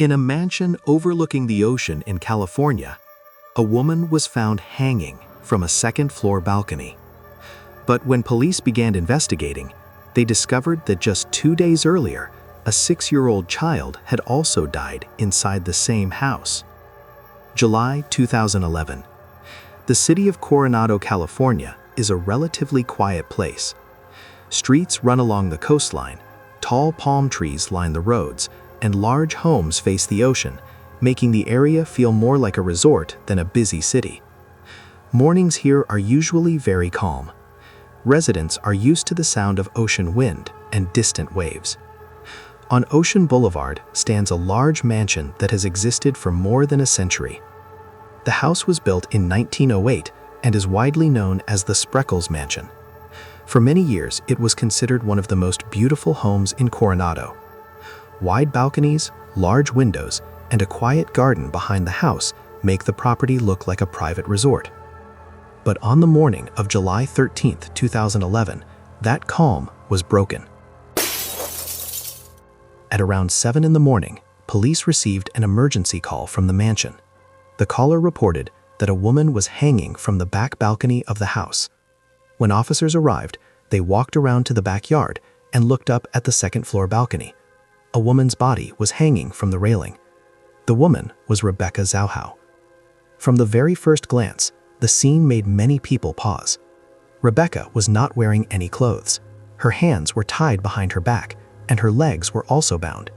In a mansion overlooking the ocean in California, a woman was found hanging from a second-floor balcony. But when police began investigating, they discovered that just 2 days earlier, a 6-year-old child had also died inside the same house. July 2011. The city of Coronado, California, is a relatively quiet place. Streets run along the coastline, tall palm trees line the roads, and large homes face the ocean, making the area feel more like a resort than a busy city. Mornings here are usually very calm. Residents are used to the sound of ocean wind and distant waves. On Ocean Boulevard stands a large mansion that has existed for more than a century. The house was built in 1908 and is widely known as the Spreckels Mansion. For many years, it was considered one of the most beautiful homes in Coronado. Wide balconies, large windows, and a quiet garden behind the house make the property look like a private resort. But on the morning of July 13, 2011, that calm was broken. At around 7 in the morning, police received an emergency call from the mansion. The caller reported that a woman was hanging from the back balcony of the house. When officers arrived, they walked around to the backyard and looked up at the second-floor balcony. A woman's body was hanging from the railing. The woman was Rebecca Zahau. From the very first glance, the scene made many people pause. Rebecca was not wearing any clothes. Her hands were tied behind her back, and her legs were also bound.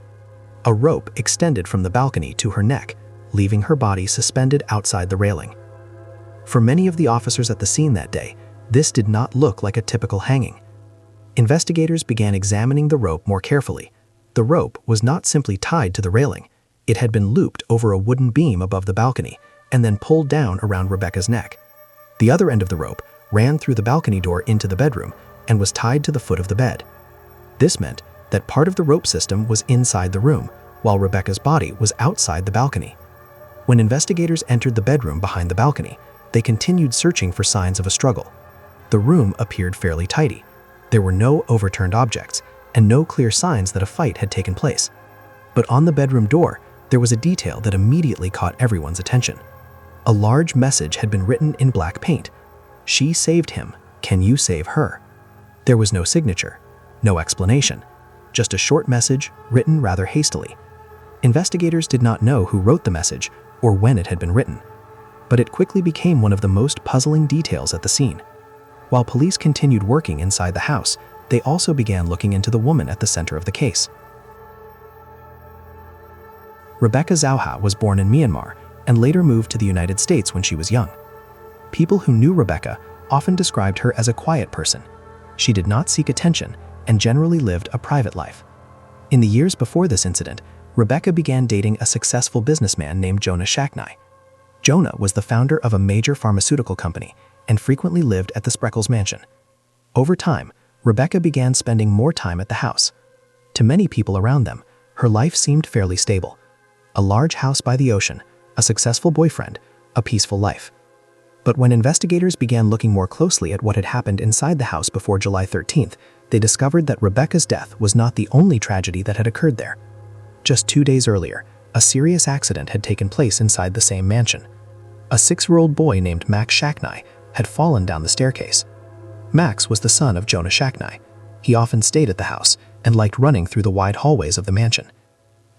A rope extended from the balcony to her neck, leaving her body suspended outside the railing. For many of the officers at the scene that day, this did not look like a typical hanging. Investigators began examining the rope more carefully. The rope was not simply tied to the railing. It had been looped over a wooden beam above the balcony and then pulled down around Rebecca's neck. The other end of the rope ran through the balcony door into the bedroom and was tied to the foot of the bed. This meant that part of the rope system was inside the room, while Rebecca's body was outside the balcony. When investigators entered the bedroom behind the balcony, they continued searching for signs of a struggle. The room appeared fairly tidy. There were no overturned objects and no clear signs that a fight had taken place. But on the bedroom door, there was a detail that immediately caught everyone's attention. A large message had been written in black paint. "She saved him. Can you save her?" There was no signature, no explanation, just a short message written rather hastily. Investigators did not know who wrote the message or when it had been written, but it quickly became one of the most puzzling details at the scene. While police continued working inside the house, they also began looking into the woman at the center of the case. Rebecca Zahau was born in Myanmar and later moved to the United States when she was young. People who knew Rebecca often described her as a quiet person. She did not seek attention and generally lived a private life. In the years before this incident, Rebecca began dating a successful businessman named Jonah Shacknai. Jonah was the founder of a major pharmaceutical company and frequently lived at the Spreckels Mansion. Over time, Rebecca began spending more time at the house. To many people around them, her life seemed fairly stable. A large house by the ocean, a successful boyfriend, a peaceful life. But when investigators began looking more closely at what had happened inside the house before July 13th, they discovered that Rebecca's death was not the only tragedy that had occurred there. Just 2 days earlier, a serious accident had taken place inside the same mansion. A 6-year-old boy named Max Shacknai had fallen down the staircase. Max was the son of Jonah Shacknai. He often stayed at the house and liked running through the wide hallways of the mansion.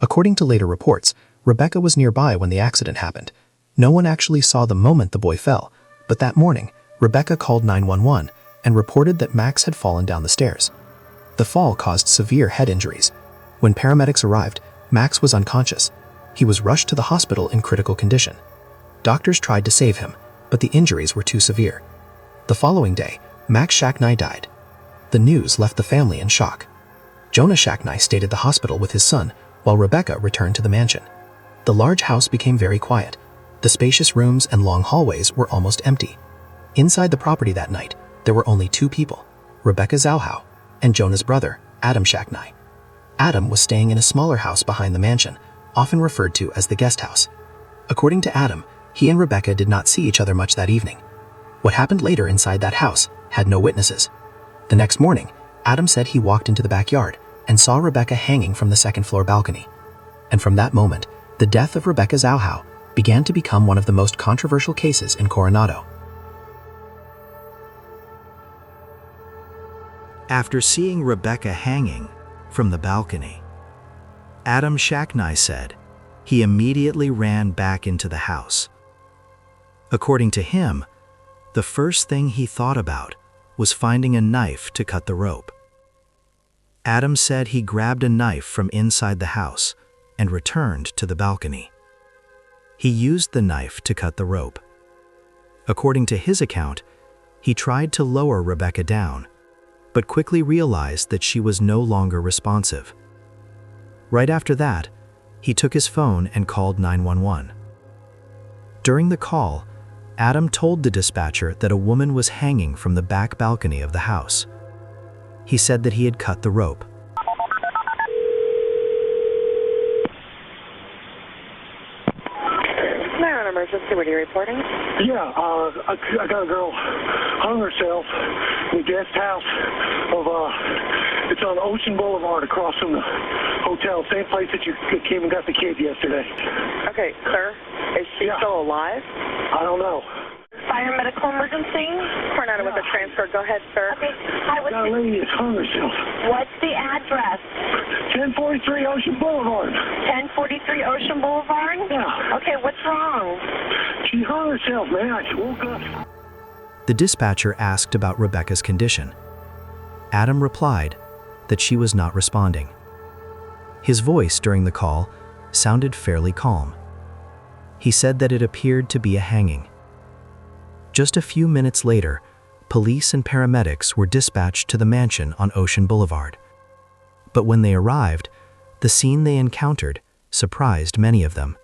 According to later reports, Rebecca was nearby when the accident happened. No one actually saw the moment the boy fell, but that morning, Rebecca called 911 and reported that Max had fallen down the stairs. The fall caused severe head injuries. When paramedics arrived, Max was unconscious. He was rushed to the hospital in critical condition. Doctors tried to save him, but the injuries were too severe. The following day, Max Shacknai died. The news left the family in shock. Jonah Shacknai stayed at the hospital with his son, while Rebecca returned to the mansion. The large house became very quiet. The spacious rooms and long hallways were almost empty. Inside the property that night, there were only 2 people, Rebecca Zahau and Jonah's brother, Adam Shacknai. Adam was staying in a smaller house behind the mansion, often referred to as the guest house. According to Adam, he and Rebecca did not see each other much that evening. What happened later inside that house had no witnesses. The next morning, Adam said he walked into the backyard and saw Rebecca hanging from the second-floor balcony. And from that moment, the death of Rebecca Zahau began to become one of the most controversial cases in Coronado. After seeing Rebecca hanging from the balcony, Adam Shacknai said he immediately ran back into the house. According to him, the first thing he thought about was finding a knife to cut the rope. Adam said he grabbed a knife from inside the house and returned to the balcony. He used the knife to cut the rope. According to his account, he tried to lower Rebecca down, but quickly realized that she was no longer responsive. Right after that, he took his phone and called 911. During the call, Adam told the dispatcher that a woman was hanging from the back balcony of the house. He said that he had cut the rope. Emergency, what are you reporting? Yeah, I got a girl hung herself in the guest house of, it's on Ocean Boulevard across from the hotel, same place that you came and got the kid yesterday. Okay, sir, is she still alive? I don't know. Fire medical emergency? Coronado with a transfer, go ahead, sir. Okay, hi, Got a lady that's hung herself. what's the address? 1043 Ocean Boulevard. 1043 Ocean Boulevard? Yeah. Okay, what's wrong? She hung herself, man. She woke up. The dispatcher asked about Rebecca's condition. Adam replied that she was not responding. His voice during the call sounded fairly calm. He said that it appeared to be a hanging. Just a few minutes later, police and paramedics were dispatched to the mansion on Ocean Boulevard. But when they arrived, the scene they encountered surprised many of them.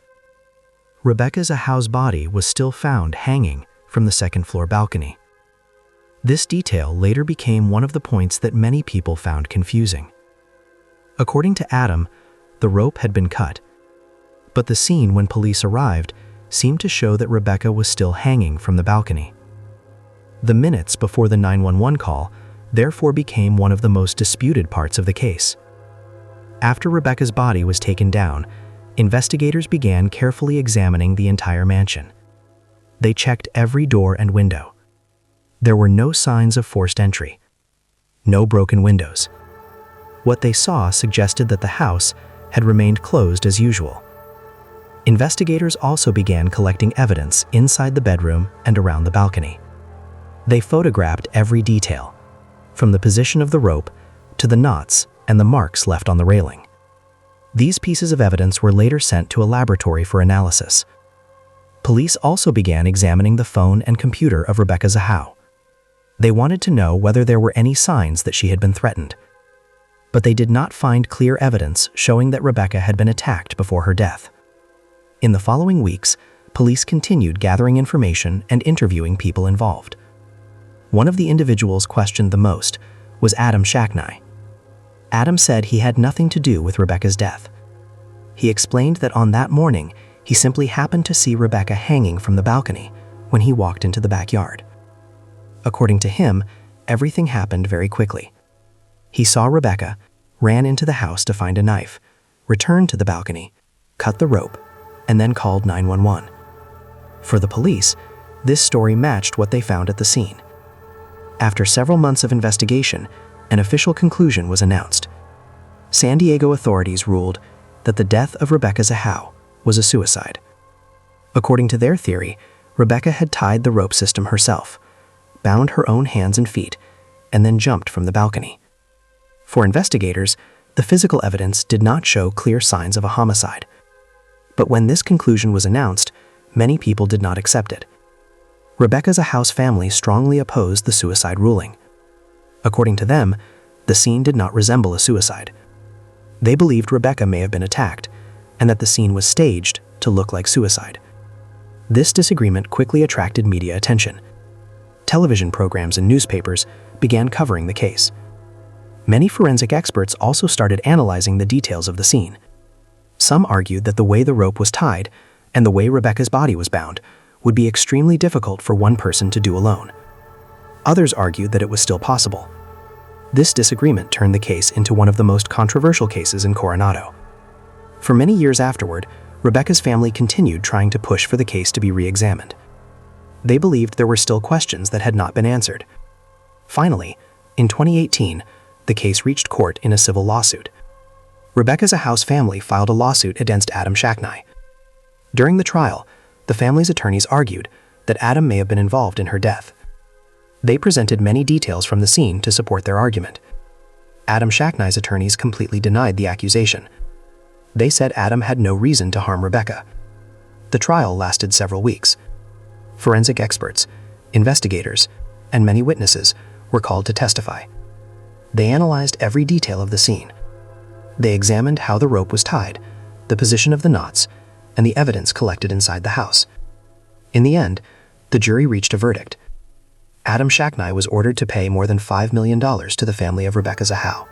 Rebecca Zahau's body was still found hanging from the second-floor balcony. This detail later became one of the points that many people found confusing. According to Adam, the rope had been cut, but the scene when police arrived seemed to show that Rebecca was still hanging from the balcony. The minutes before the 911 call therefore became one of the most disputed parts of the case. After Rebecca's body was taken down, investigators began carefully examining the entire mansion. They checked every door and window. There were no signs of forced entry, no broken windows. What they saw suggested that the house had remained closed as usual. Investigators also began collecting evidence inside the bedroom and around the balcony. They photographed every detail, from the position of the rope to the knots and the marks left on the railing. These pieces of evidence were later sent to a laboratory for analysis. Police also began examining the phone and computer of Rebecca Zahau. They wanted to know whether there were any signs that she had been threatened. But they did not find clear evidence showing that Rebecca had been attacked before her death. In the following weeks, police continued gathering information and interviewing people involved. One of the individuals questioned the most was Adam Shacknai. Adam said he had nothing to do with Rebecca's death. He explained that on that morning, he simply happened to see Rebecca hanging from the balcony when he walked into the backyard. According to him, everything happened very quickly. He saw Rebecca, ran into the house to find a knife, returned to the balcony, cut the rope, and then called 911. For the police, this story matched what they found at the scene. After several months of investigation, an official conclusion was announced. San Diego authorities ruled that the death of Rebecca Zahau was a suicide. According to their theory, Rebecca had tied the rope system herself, bound her own hands and feet, and then jumped from the balcony. For investigators, the physical evidence did not show clear signs of a homicide. But when this conclusion was announced, many people did not accept it. Rebecca Zahau's family strongly opposed the suicide ruling. According to them, the scene did not resemble a suicide. They believed Rebecca may have been attacked, and that the scene was staged to look like suicide. This disagreement quickly attracted media attention. Television programs and newspapers began covering the case. Many forensic experts also started analyzing the details of the scene. Some argued that the way the rope was tied and the way Rebecca's body was bound would be extremely difficult for one person to do alone. Others argued that it was still possible. This disagreement turned the case into one of the most controversial cases in Coronado. For many years afterward, Rebecca's family continued trying to push for the case to be re-examined. They believed there were still questions that had not been answered. Finally, in 2018, the case reached court in a civil lawsuit. Rebecca Zahau's family filed a lawsuit against Adam Shacknai. During the trial, the family's attorneys argued that Adam may have been involved in her death. They presented many details from the scene to support their argument. Adam Shacknai's attorneys completely denied the accusation. They said Adam had no reason to harm Rebecca. The trial lasted several weeks. Forensic experts, investigators, and many witnesses were called to testify. They analyzed every detail of the scene. They examined how the rope was tied, the position of the knots, and the evidence collected inside the house. In the end, the jury reached a verdict. Adam Shacknai was ordered to pay more than $5 million to the family of Rebecca Zahau.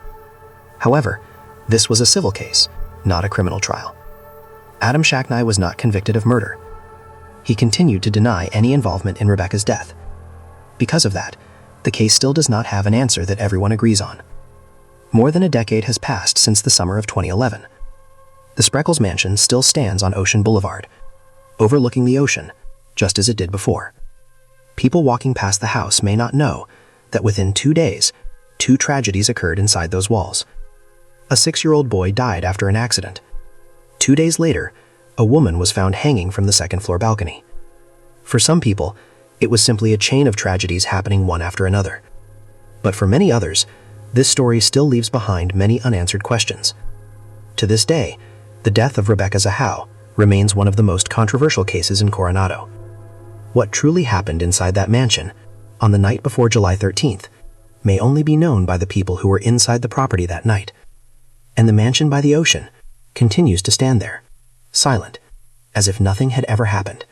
However, this was a civil case, not a criminal trial. Adam Shacknai was not convicted of murder. He continued to deny any involvement in Rebecca's death. Because of that, the case still does not have an answer that everyone agrees on. More than a decade has passed since the summer of 2011. The Spreckels Mansion still stands on Ocean Boulevard, overlooking the ocean, just as it did before. People walking past the house may not know that within 2 days, 2 tragedies occurred inside those walls. A 6-year-old boy died after an accident. 2 days later, a woman was found hanging from the second-floor balcony. For some people, it was simply a chain of tragedies happening one after another. But for many others, this story still leaves behind many unanswered questions. To this day, the death of Rebecca Zahau remains one of the most controversial cases in Coronado. What truly happened inside that mansion on the night before July 13th may only be known by the people who were inside the property that night. And the mansion by the ocean continues to stand there, silent, as if nothing had ever happened.